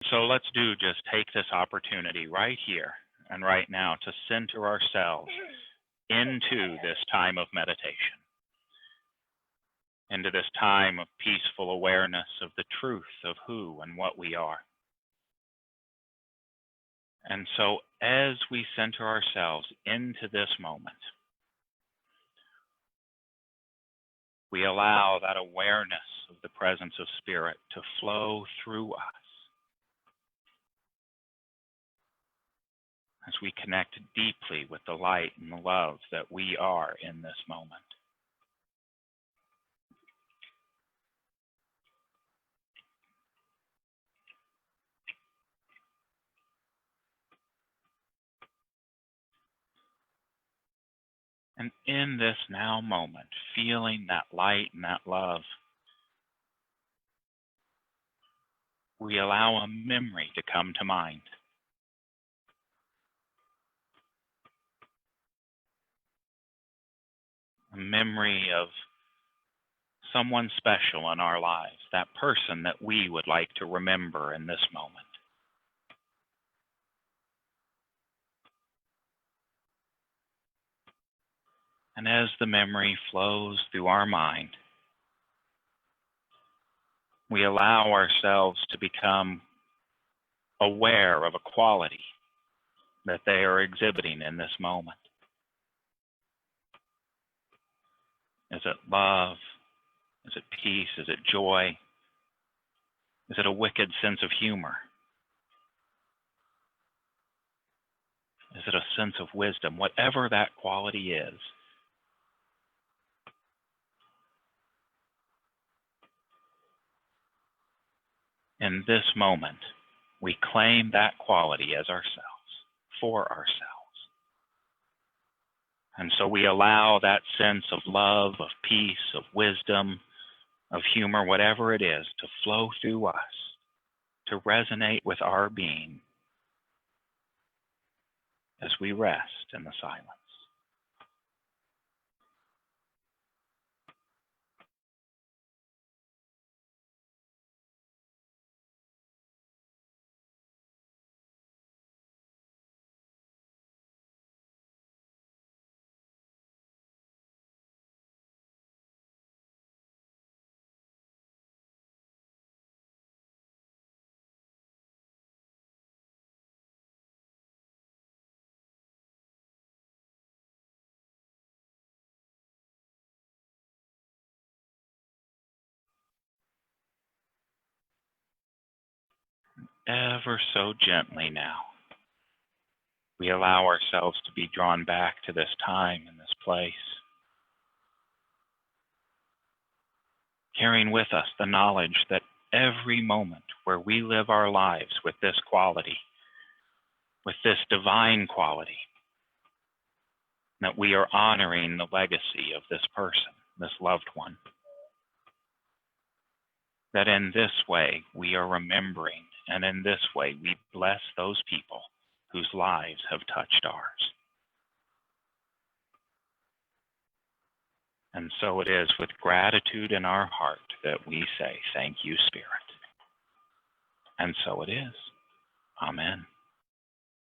So let's just take this opportunity right here and right now to center ourselves into this time of meditation, into this time of peaceful awareness of the truth of who and what we are. And so as we center ourselves into this moment, we allow that awareness of the presence of Spirit to flow through us as we connect deeply with the light and the love that we are in this moment. And in this now moment, feeling that light and that love, we allow a memory to come to mind. A memory of someone special in our lives, that person that we would like to remember in this moment. And as the memory flows through our mind, we allow ourselves to become aware of a quality that they are exhibiting in this moment. Is it love? Is it peace? Is it joy? Is it a wicked sense of humor? Is it a sense of wisdom? Whatever that quality is, in this moment, we claim that quality as ourselves, for ourselves. And so we allow that sense of love, of peace, of wisdom, of humor, whatever it is, to flow through us, to resonate with our being as we rest in the silence. Ever so gently now, we allow ourselves to be drawn back to this time and this place, carrying with us the knowledge that every moment where we live our lives with this quality, with this divine quality, that we are honoring the legacy of this person, this loved one. That in this way we are remembering, and in this way we bless those people whose lives have touched ours. And so it is with gratitude in our heart that we say, thank you, Spirit. And so it is. Amen.